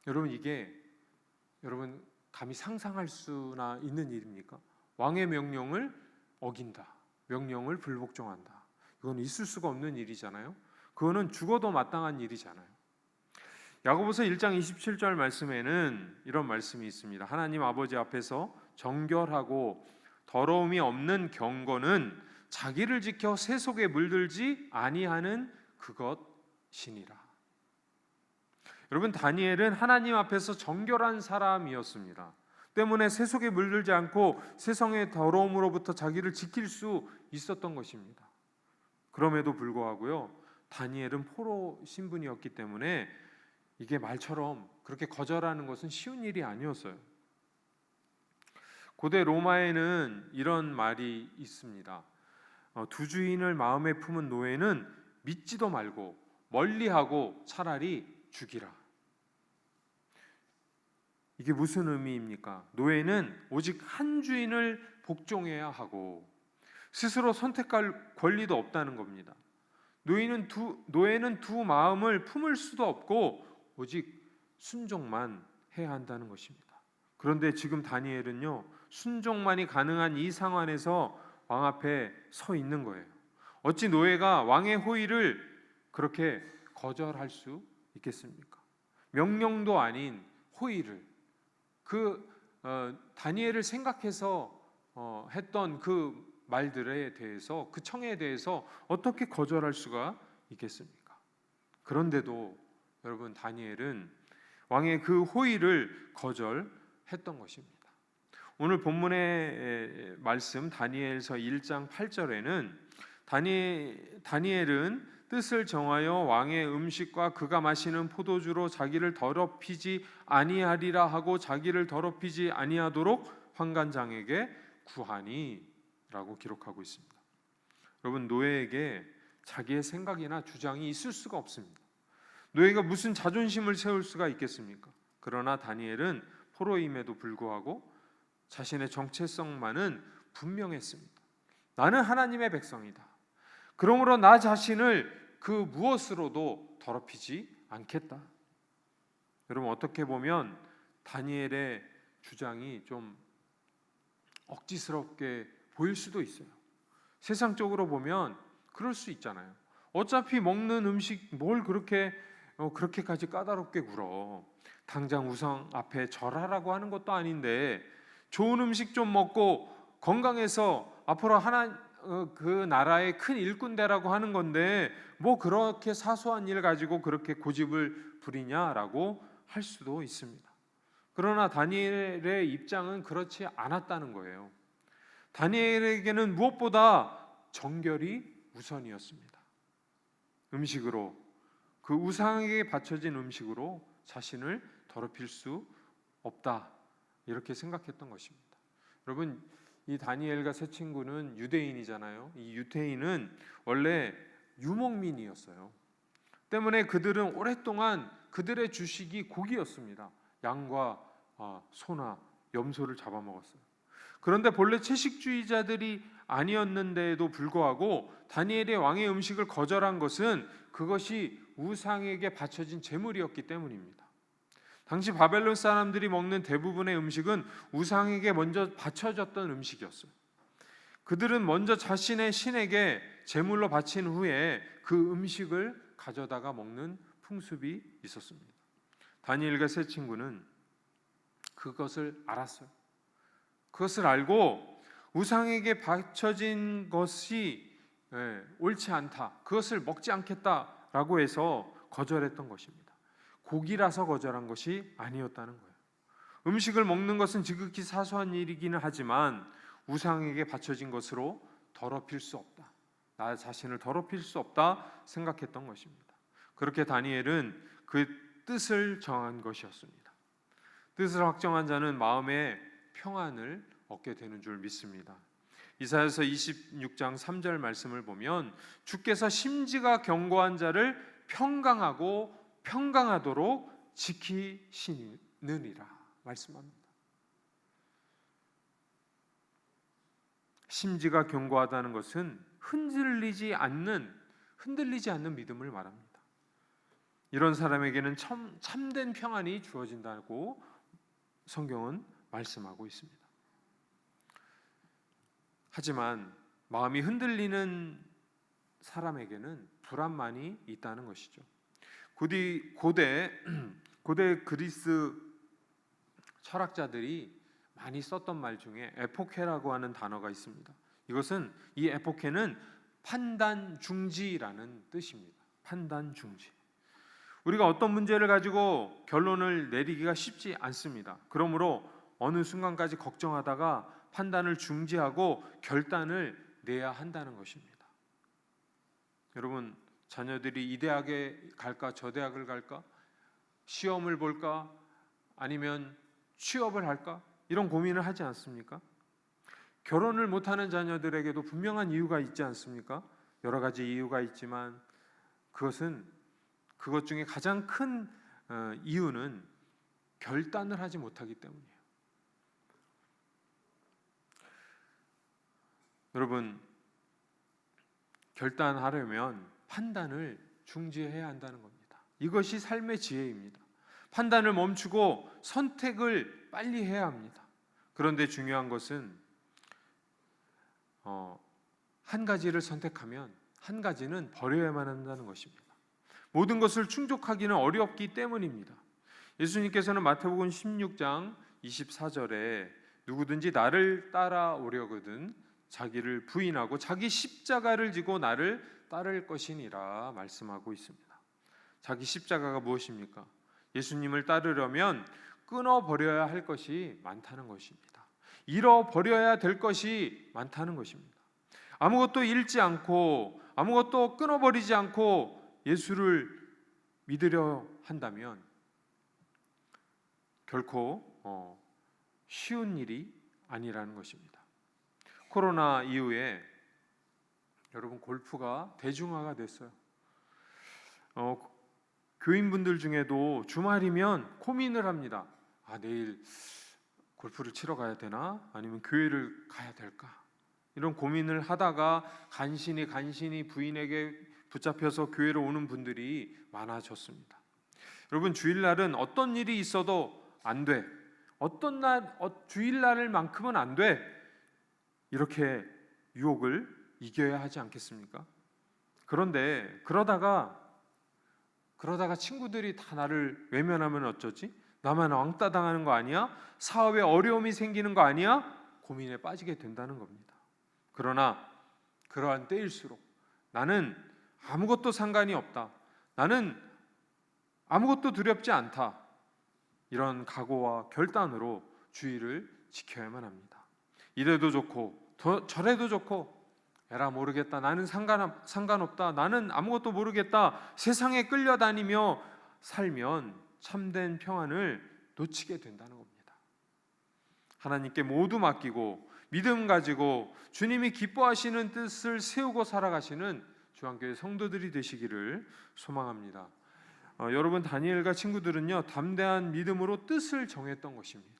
여러분, 이게 여러분 감히 상상할 수나 있는 일입니까? 왕의 명령을 어긴다, 명령을 불복종한다, 이건 있을 수가 없는 일이잖아요. 그거는 죽어도 마땅한 일이잖아요. 야고보서 1장 27절 말씀에는 이런 말씀이 있습니다. 하나님 아버지 앞에서 정결하고 더러움이 없는 경건은 자기를 지켜 세속에 물들지 아니하는 그것이니라. 여러분, 다니엘은 하나님 앞에서 정결한 사람이었습니다. 때문에 세속에 물들지 않고 세상의 더러움으로부터 자기를 지킬 수 있었던 것입니다. 그럼에도 불구하고요, 다니엘은 포로 신분이었기 때문에 이게 말처럼 그렇게 거절하는 것은 쉬운 일이 아니었어요. 고대 로마에는 이런 말이 있습니다. 두 주인을 마음에 품은 노예는 믿지도 말고 멀리하고 차라리 죽이라. 이게 무슨 의미입니까? 노예는 오직 한 주인을 복종해야 하고 스스로 선택할 권리도 없다는 겁니다. 노예는 두 마음을 품을 수도 없고 오직 순종만 해야 한다는 것입니다. 그런데 지금 다니엘은요, 순종만이 가능한 이 상황에서 왕 앞에 서 있는 거예요. 어찌 노예가 왕의 호의를 그렇게 거절할 수 있겠습니까? 명령도 아닌 호의를, 다니엘을 생각해서 했던 그 말들에 대해서, 그 청에 대해서 어떻게 거절할 수가 있겠습니까? 그런데도 여러분, 다니엘은 왕의 그 호의를 거절했던 것입니다. 오늘 본문의 말씀 다니엘서 1장 8절에는 다니엘은 뜻을 정하여 왕의 음식과 그가 마시는 포도주로 자기를 더럽히지 아니하리라 하고 자기를 더럽히지 아니하도록 환관장에게 구하니 라고 기록하고 있습니다. 여러분, 노예에게 자기의 생각이나 주장이 있을 수가 없습니다. 노예가 무슨 자존심을 세울 수가 있겠습니까? 그러나 다니엘은 포로임에도 불구하고 자신의 정체성만은 분명했습니다. 나는 하나님의 백성이다. 그러므로 나 자신을 그 무엇으로도 더럽히지 않겠다. 여러분, 어떻게 보면 다니엘의 주장이 좀 억지스럽게 보일 수도 있어요. 세상적으로 보면 그럴 수 있잖아요. 어차피 먹는 음식 뭘 그렇게까지 까다롭게 굴어. 당장 우상 앞에 절하라고 하는 것도 아닌데 좋은 음식 좀 먹고 건강해서 앞으로 그 나라의 큰 일꾼 되라고 하는 건데 뭐 그렇게 사소한 일 가지고 그렇게 고집을 부리냐라고 할 수도 있습니다. 그러나 다니엘의 입장은 그렇지 않았다는 거예요. 다니엘에게는 무엇보다 정결이 우선이었습니다. 음식으로, 그 우상에게 바쳐진 음식으로 자신을 더럽힐 수 없다, 이렇게 생각했던 것입니다. 여러분, 이 다니엘과 세 친구는 유대인이잖아요. 이 유대인은 원래 유목민이었어요. 때문에 그들은 오랫동안 그들의 주식이 고기였습니다. 양과 소나 염소를 잡아먹었어요. 그런데 본래 채식주의자들이 아니었는데도 불구하고 다니엘의 왕의 음식을 거절한 것은 그것이 우상에게 바쳐진 제물이었기 때문입니다. 당시 바벨론 사람들이 먹는 대부분의 음식은 우상에게 먼저 바쳐졌던 음식이었어요. 그들은 먼저 자신의 신에게 제물로 바친 후에 그 음식을 가져다가 먹는 풍습이 있었습니다. 다니엘과 세 친구는 그것을 알았어요. 그것을 알고 우상에게 바쳐진 것이 옳지 않다, 그것을 먹지 않겠다라고 해서 거절했던 것입니다. 고기라서 거절한 것이 아니었다는 거예요. 음식을 먹는 것은 지극히 사소한 일이기는 하지만 우상에게 바쳐진 것으로 더럽힐 수 없다, 나 자신을 더럽힐 수 없다 생각했던 것입니다. 그렇게 다니엘은 그 뜻을 정한 것이었습니다. 뜻을 확정한 자는 마음의 평안을 얻게 되는 줄 믿습니다. 이사야서 26장 3절 말씀을 보면 주께서 심지가 견고한 자를 평강하도록 지키시느니라 말씀합니다. 심지가 견고하다는 것은 흔들리지 않는 믿음을 말합니다. 이런 사람에게는 참된 평안이 주어진다고 성경은 말씀하고 있습니다. 하지만 마음이 흔들리는 사람에게는 불안만이 있다는 것이죠. 고대 그리스 철학자들이 많이 썼던 말 중에 에포케라고 하는 단어가 있습니다. 이 에포케는 판단 중지라는 뜻입니다. 판단 중지. 우리가 어떤 문제를 가지고 결론을 내리기가 쉽지 않습니다. 그러므로 어느 순간까지 걱정하다가 판단을 중지하고 결단을 내야 한다는 것입니다. 여러분, 자녀들이 이 대학에 갈까 저 대학을 갈까, 시험을 볼까 아니면 취업을 할까, 이런 고민을 하지 않습니까? 결혼을 못하는 자녀들에게도 분명한 이유가 있지 않습니까? 여러 가지 이유가 있지만 그것 중에 가장 큰 이유는 결단을 하지 못하기 때문이에요. 여러분, 결단하려면 판단을 중지해야 한다는 겁니다. 이것이 삶의 지혜입니다. 판단을 멈추고 선택을 빨리 해야 합니다. 그런데 중요한 것은 한 가지를 선택하면 한 가지는 버려야만 한다는 것입니다. 모든 것을 충족하기는 어렵기 때문입니다. 예수님께서는 마태복음 16장 24절에 누구든지 나를 따라오려거든 자기를 부인하고 자기 십자가를 지고 나를 따를 것이니라 말씀하고 있습니다. 자기 십자가가 무엇입니까? 예수님을 따르려면 끊어버려야 할 것이 많다는 것입니다. 잃어버려야 될 것이 많다는 것입니다. 아무것도 잃지 않고 아무것도 끊어버리지 않고 예수를 믿으려 한다면 결코 쉬운 일이 아니라는 것입니다. 코로나 이후에 여러분 골프가 대중화가 됐어요. 교인분들 중에도 주말이면 고민을 합니다. 내일 골프를 치러 가야 되나? 아니면 교회를 가야 될까? 이런 고민을 하다가 간신히 부인에게 붙잡혀서 교회로 오는 분들이 많아졌습니다. 여러분 주일날은 어떤 일이 있어도 안 돼. 어떤 날 주일날만큼은 안 돼. 이렇게 유혹을 이겨야 하지 않겠습니까? 그런데 그러다가 친구들이 다 나를 외면하면 어쩌지? 나만 왕따 당하는 거 아니야? 사업에 어려움이 생기는 거 아니야? 고민에 빠지게 된다는 겁니다. 그러나 그러한 때일수록 나는 아무것도 상관이 없다. 나는 아무것도 두렵지 않다. 이런 각오와 결단으로 주의를 지켜야만 합니다. 이래도 좋고 저래도 좋고 에라 모르겠다. 나는 상관없다. 나는 아무것도 모르겠다. 세상에 끌려다니며 살면 참된 평안을 놓치게 된다는 겁니다. 하나님께 모두 맡기고 믿음 가지고 주님이 기뻐하시는 뜻을 세우고 살아가시는 주한교회 성도들이 되시기를 소망합니다. 여러분 다니엘과 친구들은요 담대한 믿음으로 뜻을 정했던 것입니다.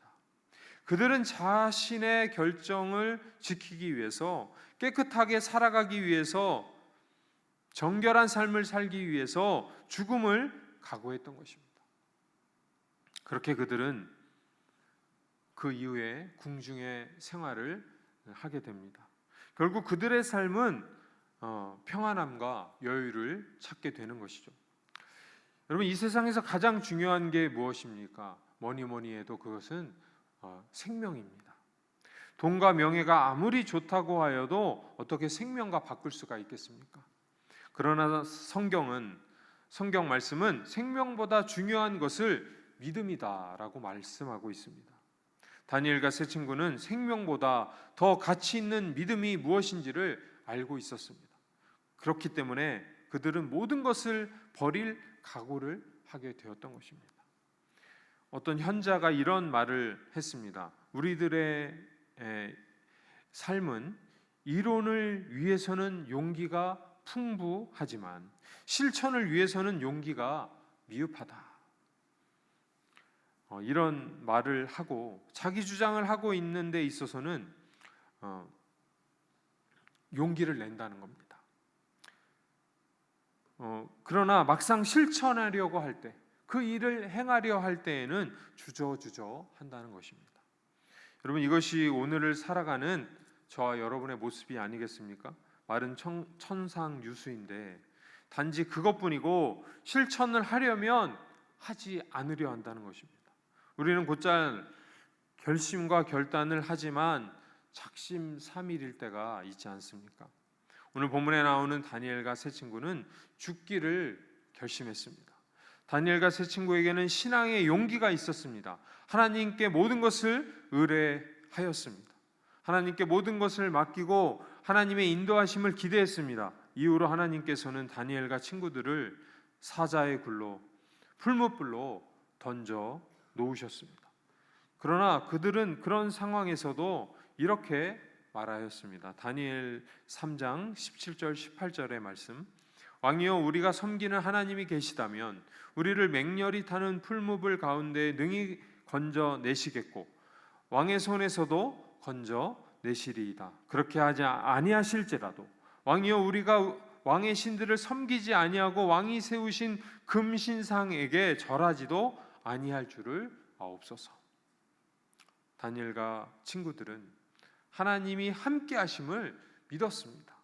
그들은 자신의 결정을 지키기 위해서 깨끗하게 살아가기 위해서 정결한 삶을 살기 위해서 죽음을 각오했던 것입니다. 그렇게 그들은 그 이후에 궁중의 생활을 하게 됩니다. 결국 그들의 삶은 평안함과 여유를 찾게 되는 것이죠. 여러분 이 세상에서 가장 중요한 게 무엇입니까? 뭐니 해도 그것은 생명입니다. 돈과 명예가 아무리 좋다고 하여도 어떻게 생명과 바꿀 수가 있겠습니까? 그러나 성경 말씀은 생명보다 중요한 것을 믿음이다라고 말씀하고 있습니다. 다니엘과 세 친구는 생명보다 더 가치 있는 믿음이 무엇인지를 알고 있었습니다. 그렇기 때문에 그들은 모든 것을 버릴 각오를 하게 되었던 것입니다. 어떤 현자가 이런 말을 했습니다. 우리들의 삶은 이론을 위해서는 용기가 풍부하지만 실천을 위해서는 용기가 미흡하다. 이런 말을 하고 자기 주장을 하고 있는 데 있어서는 용기를 낸다는 겁니다. 그러나 막상 실천하려고 할 때, 그 일을 행하려 할 때에는 주저주저 한다는 것입니다. 여러분 이것이 오늘을 살아가는 저와 여러분의 모습이 아니겠습니까? 말은 천상유수인데 단지 그것뿐이고 실천을 하려면 하지 않으려 한다는 것입니다. 우리는 곧잘 결심과 결단을 하지만 작심삼일일 때가 있지 않습니까? 오늘 본문에 나오는 다니엘과 세 친구는 죽기를 결심했습니다. 다니엘과 세 친구에게는 신앙의 용기가 있었습니다. 하나님께 모든 것을 의뢰하였습니다. 하나님께 모든 것을 맡기고 하나님의 인도하심을 기대했습니다. 이후로 하나님께서는 다니엘과 친구들을 사자의 굴로 풀무불로 던져 놓으셨습니다. 그러나 그들은 그런 상황에서도 이렇게 말하였습니다. 다니엘 3장 17절 18절의 말씀. 왕이여 우리가 섬기는 하나님이 계시다면 우리를 맹렬히 타는 풀무불 가운데 능히 건져 내시겠고 왕의 손에서도 건져 내시리이다. 그렇게 하지 아니하실지라도 왕이여 우리가 왕의 신들을 섬기지 아니하고 왕이 세우신 금신상에게 절하지도 아니할 줄을 아옵소서. 다니엘과 친구들은 하나님이 함께 하심을 믿었습니다.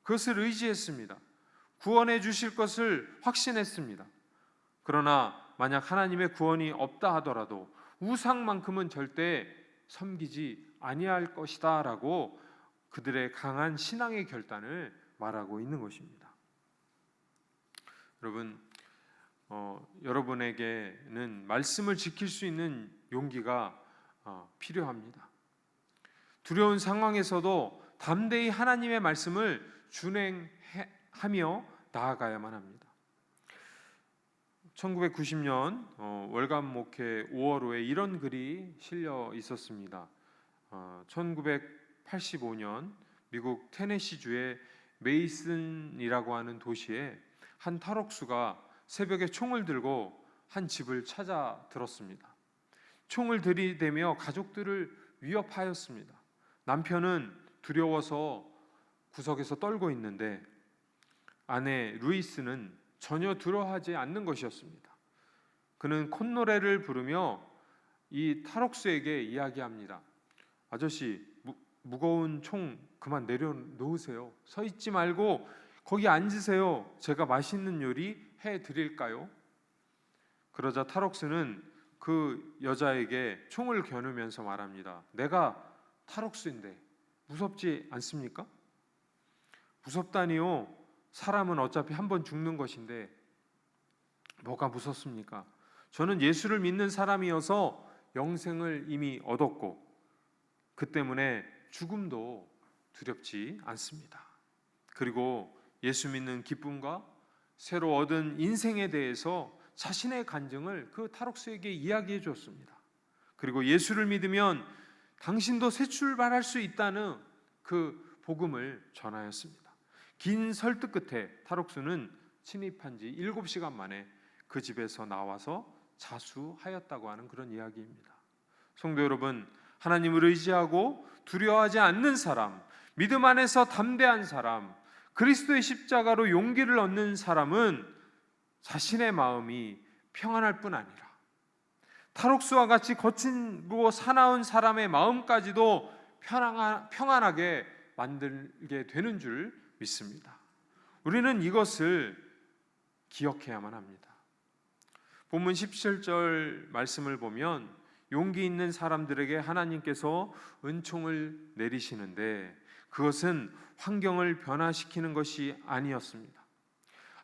그것을 의지했습니다. 구원해 주실 것을 확신했습니다. 그러나 만약 하나님의 구원이 없다 하더라도 우상만큼은 절대 섬기지 아니할 것이다 라고 그들의 강한 신앙의 결단을 말하고 있는 것입니다. 여러분, 여러분에게는 말씀을 지킬 수 있는 용기가 필요합니다. 두려운 상황에서도 담대히 하나님의 말씀을 준행하며 나아가야만 합니다. 1990년 월간 목회 5월호에 이런 글이 실려 있었습니다. 1985년 미국 테네시주의 메이슨이라고 하는 도시에 한 탈옥수가 새벽에 총을 들고 한 집을 찾아 들었습니다. 총을 들이대며 가족들을 위협하였습니다. 남편은 두려워서 구석에서 떨고 있는데 아내 루이스는 전혀 두려워하지 않는 것이었습니다. 그는 콧노래를 부르며 이 탈옥수에게 이야기합니다. 아저씨, 무거운 총 그만 내려놓으세요. 서 있지 말고 거기 앉으세요. 제가 맛있는 요리 해드릴까요? 그러자 탈옥수는 그 여자에게 총을 겨누면서 말합니다. 내가 탈옥수인데 무섭지 않습니까? 무섭다니요. 사람은 어차피 한 번 죽는 것인데 뭐가 무섭습니까? 저는 예수를 믿는 사람이어서 영생을 이미 얻었고 그 때문에 죽음도 두렵지 않습니다. 그리고 예수 믿는 기쁨과 새로 얻은 인생에 대해서 자신의 간증을 그 탈옥수에게 이야기해 줬습니다. 그리고 예수를 믿으면 당신도 새 출발할 수 있다는 그 복음을 전하였습니다. 긴 설득 끝에 탈옥수는 침입한 지 7시간 만에 그 집에서 나와서 자수하였다고 하는 그런 이야기입니다. 성도 여러분, 하나님을 의지하고 두려워하지 않는 사람, 믿음 안에서 담대한 사람, 그리스도의 십자가로 용기를 얻는 사람은 자신의 마음이 평안할 뿐 아니라 탈옥수와 같이 거칠고 사나운 사람의 마음까지도 평안하게 만들게 되는 줄 믿습니다. 우리는 이것을 기억해야만 합니다. 본문 17절 말씀을 보면 용기 있는 사람들에게 하나님께서 은총을 내리시는데 그것은 환경을 변화시키는 것이 아니었습니다.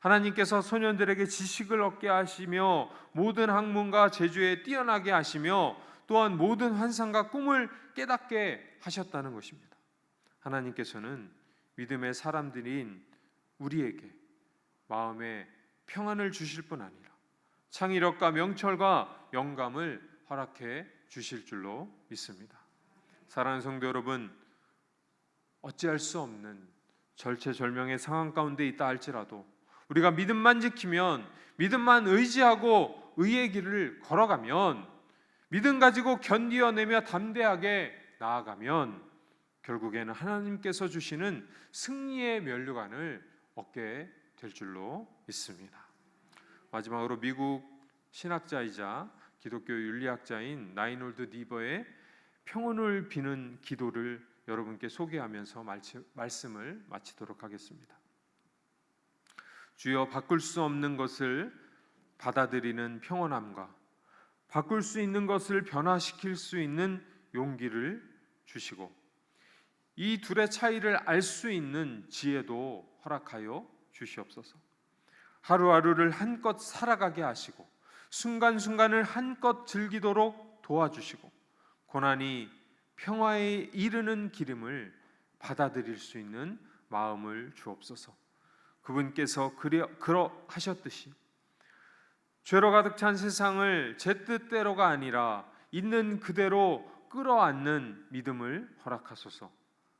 하나님께서 소년들에게 지식을 얻게 하시며 모든 학문과 재주에 뛰어나게 하시며 또한 모든 환상과 꿈을 깨닫게 하셨다는 것입니다. 하나님께서는 믿음의 사람들인 우리에게 마음에 평안을 주실 뿐 아니라 창의력과 명철과 영감을 허락해 주실 줄로 믿습니다. 사랑하는 성도 여러분, 어찌할 수 없는 절체절명의 상황 가운데 있다 할지라도 우리가 믿음만 지키면, 믿음만 의지하고 의의 길을 걸어가면, 믿음 가지고 견디어내며 담대하게 나아가면 결국에는 하나님께서 주시는 승리의 면류관을 얻게 될 줄로 믿습니다. 마지막으로 미국 신학자이자 기독교 윤리학자인 라이놀드 니버의 평온을 비는 기도를 여러분께 소개하면서 말씀을 마치도록 하겠습니다. 주여, 바꿀 수 없는 것을 받아들이는 평온함과 바꿀 수 있는 것을 변화시킬 수 있는 용기를 주시고 이 둘의 차이를 알 수 있는 지혜도 허락하여 주시옵소서. 하루하루를 한껏 살아가게 하시고 순간순간을 한껏 즐기도록 도와주시고 고난이 평화에 이르는 기름을 받아들일 수 있는 마음을 주옵소서. 그분께서 그러하셨듯이 죄로 가득 찬 세상을 제 뜻대로가 아니라 있는 그대로 끌어안는 믿음을 허락하소서.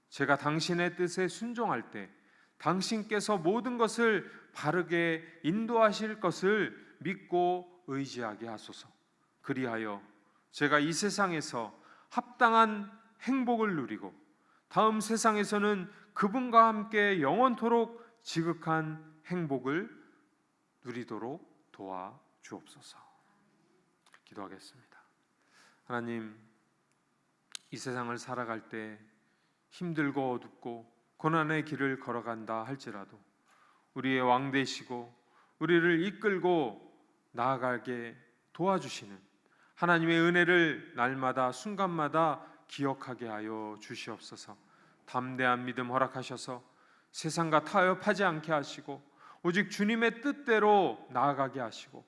제가 당신의 뜻에 순종할 때 당신께서 모든 것을 바르게 인도하실 것을 믿고 의지하게 하소서. 그리하여 제가 이 세상에서 합당한 행복을 누리고 다음 세상에서는 그분과 함께 영원토록 지극한 행복을 누리도록 도와 주옵소서. 기도하겠습니다. 하나님, 이 세상을 살아갈 때 힘들고 어둡고 고난의 길을 걸어간다 할지라도 우리의 왕 되시고 우리를 이끌고 나아가게 도와주시는 하나님의 은혜를 날마다 순간마다 기억하게 하여 주시옵소서. 담대한 믿음 허락하셔서 세상과 타협하지 않게 하시고 오직 주님의 뜻대로 나아가게 하시고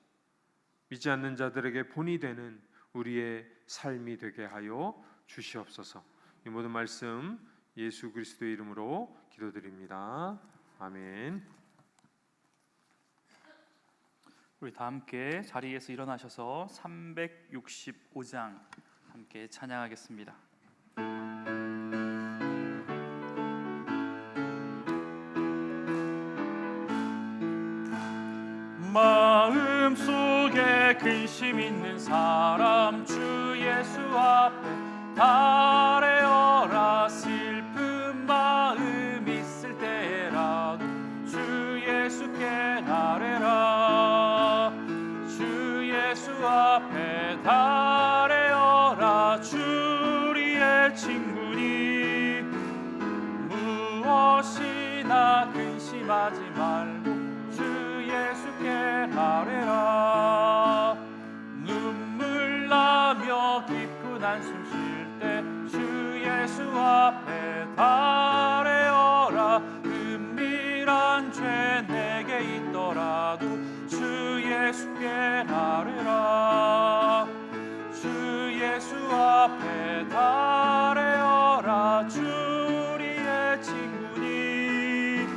믿지 않는 자들에게 본이 되는 우리의 삶이 되게 하여 주시옵소서. 이 모든 말씀 예수 그리스도의 이름으로 기도드립니다. 아멘. 우리 다 함께 자리에서 일어나셔서 365장 함께 찬양하겠습니다. 마음속에 근심 있는 사람 주 예수 앞에 달래어라. 슬픈 마음 있을 때라도 주 예수께 아뢰라. 주 예수 앞에 달래어라. 주리의 친구니 무엇이나 근심하지 말고 주 예수께 아뢰라. 눈물 나며 깊은 한숨 쉴 때 주 예수 앞에 달래어라. 은밀한 죄 내게 있더라도 주 예수께 아뢰라. 주 예수 앞에 달래어라. 주리의 친구니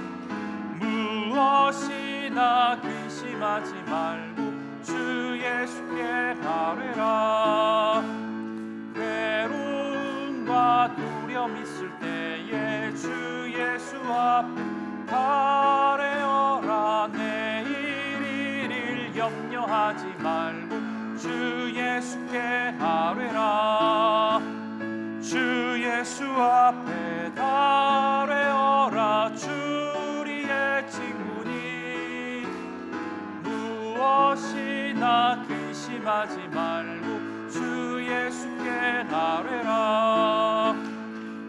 무엇이나 근심하지 말고 주 예수께 아뢰라. 외로움과 두려움 있을 때에 주 예수 앞에 달래어라. 내일 일을 염려하지 말고 주 예수께 아뢰라. 주 예수 앞에 달래어라. 주리의 친구니 무엇이나 근심하지 말고 주 예수께 아뢰라.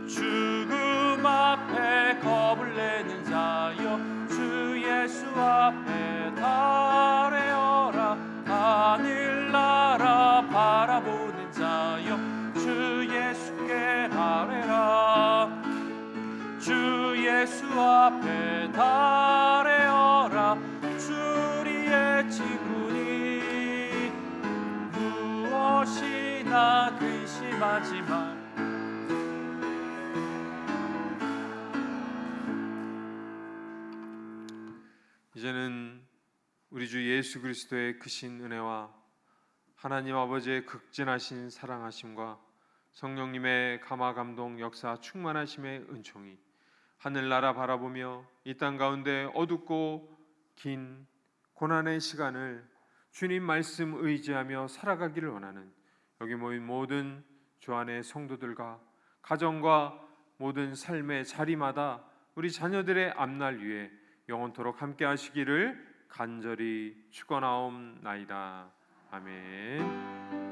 죽음 앞에 겁을 내는 자여 주 예수 앞에 달래어라. 하늘나라 바라보는 자여 주 예수께 아뢰라. 주 예수 앞에 달래어라. 주리의 친구니 무엇이나 근심하지 말. 이제는 우리 주 예수 그리스도의 크신 은혜와 하나님 아버지의 극진하신 사랑하심과 성령님의 감화 감동 역사 충만하심의 은총이 하늘나라 바라보며 이 땅 가운데 어둡고 긴 고난의 시간을 주님 말씀 의지하며 살아가기를 원하는 여기 모인 모든 주 안의 성도들과 가정과 모든 삶의 자리마다 우리 자녀들의 앞날 위에 영원토록 함께 하시기를 간절히 축원하옵나이다. 아멘.